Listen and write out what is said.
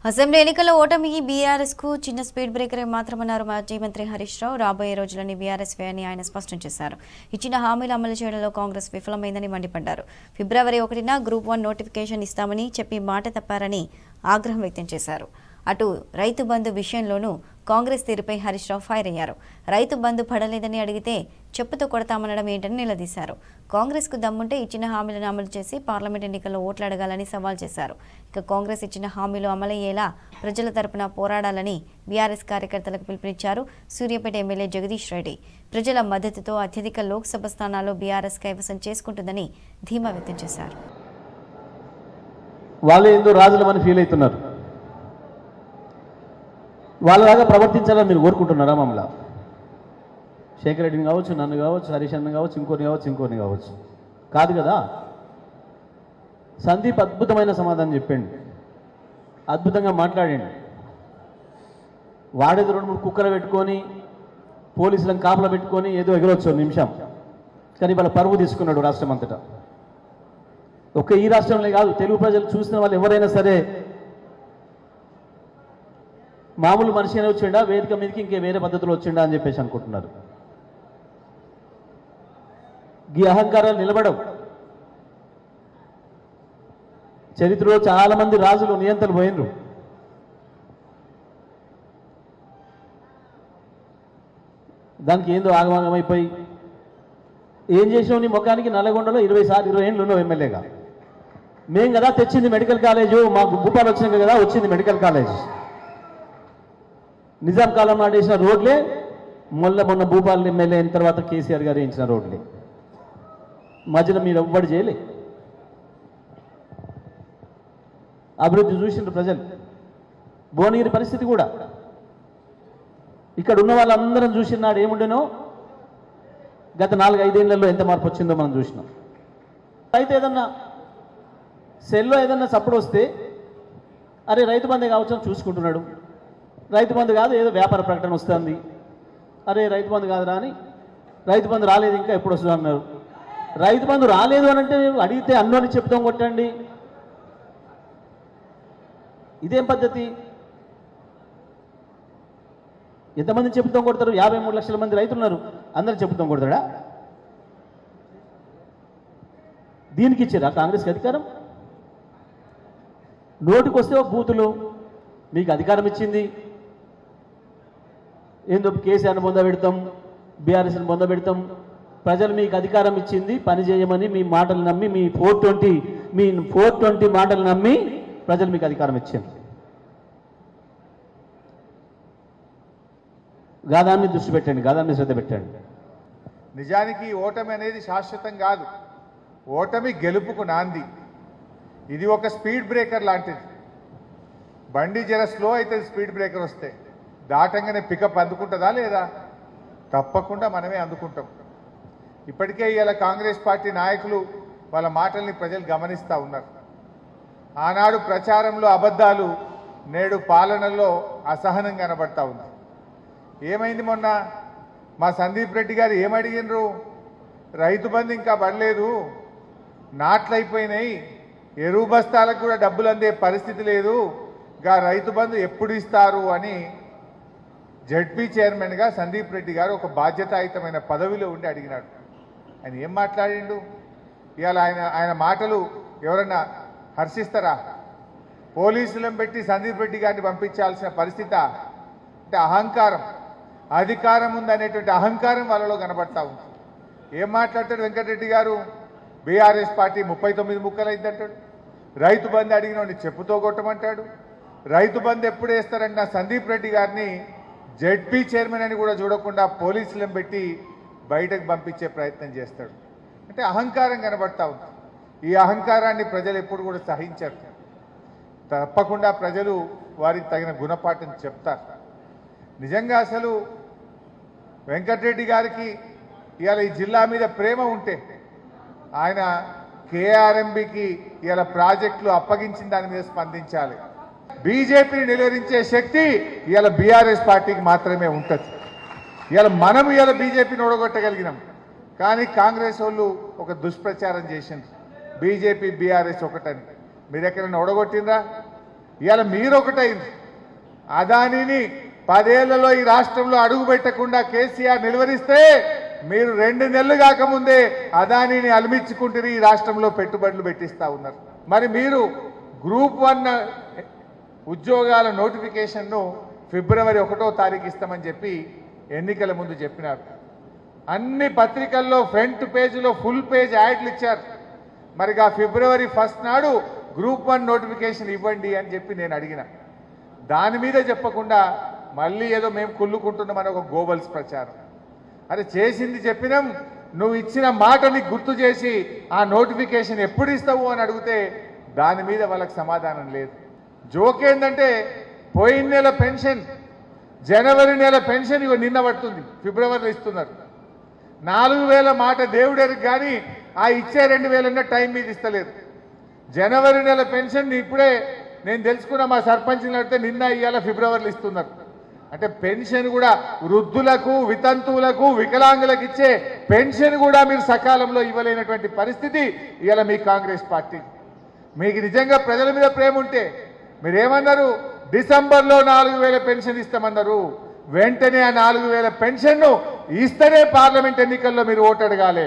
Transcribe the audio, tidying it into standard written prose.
Assembly ఎన్నికల్లో ఓటమికి BRS కు చిన్న స్పీడ్ బ్రేకర్ మాత్రమన్నారు మాజీ మంత్రి హరీష్ రావు. రాబోయే రోజులని బీఆర్ఎస్ వ్యయని ఆయన స్పష్టం చేశారు. ఇచ్చిన హామీలు అమలు చేయడంలో కాంగ్రెస్ విఫలమైందని మండిపడ్డారు. ఫిబ్రవరి 1న గ్రూప్ 1 నోటిఫికేషన్ ఇస్తామని చెప్పి మాట తప్పారని ఆగ్రహం వ్యక్తం చేశారు. అటు రైతు బంధు విషయంలోనూ కాంగ్రెస్ తీరుపై హరీష్ రావు ఫైర్ అయ్యారు. రైతు బంధు పడలేదని అడిగితే చెప్పుతో కొడతామనడం ఏంటని నిలదీశారు. కాంగ్రెస్ కు దమ్ముంటే ఇచ్చిన హామీలను అమలు చేసి పార్లమెంట్ ఎన్నికల్లో ఓట్లు అడగాలని సవాల్ చేశారు. ఇక కాంగ్రెస్ ఇచ్చిన హామీలు అమలయ్యేలా ప్రజల తరపున పోరాడాలని బీఆర్ఎస్ కార్యకర్తలకు పిలుపునిచ్చారు. సూర్యాపేట ఎమ్మెల్యే జగదీష్ రెడ్డి ప్రజల మద్దతుతో అత్యధిక లోక్సభ స్థానాల్లో బీఆర్ఎస్ కైవసం చేసుకుంటుందని ధీమా వ్యక్తం చేశారు. వాళ్ళు ఏందో రాజులమని ఫీల్ అవుతున్నారు. వాళ్ళలాగా ప్రవర్తించాలని మీరు కోరుకుంటున్నారా? మమ్మల్ని శేఖర్ రెడ్డిని కావచ్చు, నన్ను కావచ్చు, హరీష్ అన్న కావచ్చు, ఇంకోరిని కావచ్చు కాదు కదా. సందీప్ అద్భుతమైన సమాధానం చెప్పండి, అద్భుతంగా మాట్లాడండి. వాడేది 2-3 కుక్కలు పెట్టుకొని పోలీసులను కాపలా పెట్టుకొని ఏదో ఎగరొచ్చు నిమిషం, కానీ వాళ్ళ పరువు తీసుకున్నాడు రాష్ట్రం అంతటా. ఒక్క ఈ రాష్ట్రంలో కాదు, తెలుగు ప్రజలు చూసిన వాళ్ళు ఎవరైనా సరే మామూలు మనిషి అయినా వచ్చిండా, వేదిక మీదకి ఇంకే వేరే పద్ధతిలో వచ్చిండా అని చెప్పేసి అనుకుంటున్నారు. ఈ అహంకారాలు నిలబడవు. చరిత్రలో చాలా మంది రాజులు నియంత్రణ పోయినరు. దానికి ఏందో ఆగమాగమైపోయి ఏం చేసినావు? నీ ముఖానికి నల్లగొండలో 20 ఏళ్ళు ఉన్నావు ఎమ్మెల్యేగా. మేం కదా తెచ్చింది మెడికల్ కాలేజు, మాకు భూపాలు వచ్చినాక కదా వచ్చింది మెడికల్ కాలేజ్. నిజాం కాలం నాడు వేసిన రోడ్లే మొన్న భూపాల్ ఎమ్మెల్యే అయిన తర్వాత కేసీఆర్ గారు వేయించిన రోడ్లే. మధ్యలో మీరు ఎవ్వడు చేయలే. అభివృద్ధి చూసిండ్రు ప్రజలు. భువనగిరి పరిస్థితి కూడా ఇక్కడ ఉన్న వాళ్ళందరం చూసినాడు ఏముండేనో. గత 4-5 ఏళ్లలో ఎంత మార్పు వచ్చిందో మనం చూసినాం. అయితే ఏదన్నా సెల్లో ఏదన్నా సప్పుడు వస్తే అరే రైతు బంధే కావచ్చు చూసుకుంటున్నాడు. రైతు బంధు కాదు, ఏదో వ్యాపార ప్రకటన వస్తుంది. అరే రైతు బంధు కాదురా అని, రైతు బంధు రాలేదు ఇంకా ఎప్పుడు వస్తుంది అన్నారు. రైతు బంధు రాలేదు అని అంటే అడిగితే అన్నోని చెప్తాం కొట్టండి. ఇదేం పద్ధతి? ఎంతమంది చెప్తాం కొడతారు? 53 లక్షల మంది రైతులు ఉన్నారు, అందరూ చెప్తాం కొడతాడా? దీనికి ఇచ్చారా కాంగ్రెస్కి అధికారం? నోటికి వస్తే బూతులు. మీకు అధికారం ఇచ్చింది ఏందో కేసీఆర్ని పొందబెడతాం, బీఆర్ఎస్ని పొందబెడతాం. ప్రజలు మీకు అధికారం ఇచ్చింది పని చేయమని. మీ మాటలు నమ్మి, మీ 420 మాటలు నమ్మి ప్రజలు మీకు అధికారం ఇచ్చారు. గాదాన్ని దృష్టి పెట్టండి, గాదాన్ని శ్రద్ధ పెట్టండి. నిజానికి ఓటమి అనేది శాశ్వతం కాదు. ఓటమి గెలుపుకు నాంది. ఇది ఒక స్పీడ్ బ్రేకర్ లాంటిది. బండి జర స్లో అయితే స్పీడ్ బ్రేకర్ వస్తే దాటంగానే పికప్ అందుకుంటుందా లేదా? తప్పకుండా మనమే అందుకుంటాం. ఇప్పటికే ఇవాళ కాంగ్రెస్ పార్టీ నాయకులు వాళ్ళ మాటల్ని ప్రజలు గమనిస్తూ ఉన్నారు. ఆనాడు ప్రచారంలో అబద్ధాలు, నేడు పాలనలో అసహనం కనబడతా ఉంది. ఏమైంది? మొన్న మా సందీప్ రెడ్డి గారు ఏమడిగినరు? రైతు బంధు ఇంకా పడలేదు, నాట్లయిపోయినాయి, ఎరువు బస్తాలకు కూడా డబ్బులు అందే పరిస్థితి లేదు, గా రైతు బంధు ఎప్పుడు ఇస్తారు అని జడ్పీ చైర్మన్గా సందీప్ రెడ్డి గారు ఒక బాధ్యతాయుతమైన పదవిలో ఉండి అడిగినాడు. ఆయన ఏం మాట్లాడిండు? ఇవాళ ఆయన మాటలు ఎవరన్నా హర్షిస్తారా? పోలీసులను పెట్టి సందీప్ రెడ్డి గారిని పంపించాల్సిన పరిస్థితి. అంటే అహంకారం, అధికారం ఉందనేటువంటి అహంకారం వాళ్ళలో కనబడతా ఉంది. ఏం మాట్లాడతాడు వెంకటరెడ్డి గారు? BRS party 39 ముక్కలైందంటాడు. రైతు బంధు అడిగినోడిని చెప్పుతో కొట్టమంటాడు. రైతు బంధు ఎప్పుడు వేస్తారంటే సందీప్ రెడ్డి గారిని జడ్పీ చైర్మన్ అని కూడా చూడకుండా పోలీసులను పెట్టి బయటకు పంపించే ప్రయత్నం చేస్తాడు. అంటే అహంకారం కనబడతా ఉంది. ఈ అహంకారాన్ని ప్రజలు ఎప్పుడు కూడా సహించారు. తప్పకుండా ప్రజలు వారికి తగిన గుణపాఠం చెప్తారు. నిజంగా అసలు వెంకటరెడ్డి గారికి ఇవాళ ఈ జిల్లా మీద ప్రేమ ఉంటే ఆయన కేఆర్ఎంబికి ఇవాళ ప్రాజెక్టులు అప్పగించిన దాని మీద స్పందించాలి. బీజేపీని నిలువరించే శక్తి ఇవాళ బీఆర్ఎస్ పార్టీకి మాత్రమే ఉంటుంది. ఇవాళ బీజేపీని ఓడగొట్టగలిగినాం. కానీ కాంగ్రెస్ వాళ్ళు ఒక దుష్ప్రచారం చేసింది, బీజేపీ బీఆర్ఎస్ ఒకటని. మీరు ఎక్కడైనా ఓడగొట్టిందా? ఇవాళ మీరొకటైంది. అదానిని 10 ఏళ్లలో ఈ రాష్ట్రంలో అడుగు పెట్టకుండా కేసీఆర్ నిలువరిస్తే మీరు 2 నెలలు కాకముందే అదానిని అలమించుకుంటుని ఈ రాష్ట్రంలో పెట్టుబడులు పెట్టిస్తా ఉన్నారు. మరి మీరు గ్రూప్ 1 ఉద్యోగాల నోటిఫికేషన్ను ఫిబ్రవరి 1వ తారీఖు ఇస్తామని చెప్పి ఎన్నికల ముందు చెప్పినారు. అన్ని పత్రికల్లో ఫ్రంట్ పేజీలో ఫుల్ పేజ్ యాడ్లు ఇచ్చారు. మరి ఆ ఫిబ్రవరి 1 నాడు గ్రూప్ 1 నోటిఫికేషన్ ఇవ్వండి అని చెప్పి నేను అడిగిన. దాని మీద చెప్పకుండా మళ్ళీ ఏదో మేము కుళ్ళుకుంటున్నామని ఒక గోబల్స్ ప్రచారం. అరే చేసింది చెప్పినాం, నువ్వు ఇచ్చిన మాటని గుర్తు చేసి ఆ నోటిఫికేషన్ ఎప్పుడు ఇస్తావు అని అడిగితే దాని మీద వాళ్ళకి సమాధానం లేదు. జోకేందంటే పోయిన నెల పెన్షన్, జనవరి నెల పెన్షన్ ఇవి నిన్న పడుతుంది, ఫిబ్రవరిలో ఇస్తున్నారు. 4,000 మాట దేవుడరికి కానీ ఆ ఇచ్చే 2,000 టైం మీద ఇస్తలేదు. జనవరి నెల పెన్షన్ ఇప్పుడే నేను తెలుసుకున్న మా సర్పంచ్ని అడిగితే నిన్న ఇవాళ ఫిబ్రవరిలో ఇస్తున్నారు. అంటే పెన్షన్ కూడా వృద్ధులకు, వితంతువులకు, వికలాంగులకు ఇచ్చే పెన్షన్ కూడా మీరు సకాలంలో ఇవ్వలేనటువంటి పరిస్థితి ఇవాళ మీ కాంగ్రెస్ పార్టీ. మీకు నిజంగా ప్రజల మీద ప్రేమ ఉంటే మీరేమన్నారు, డిసెంబర్లో 4,000 పెన్షన్ ఇస్తామన్నారు. వెంటనే ఆ 4,000 పెన్షన్ను ఇస్తేనే పార్లమెంట్ ఎన్నికల్లో మీరు ఓటు అడగాలి.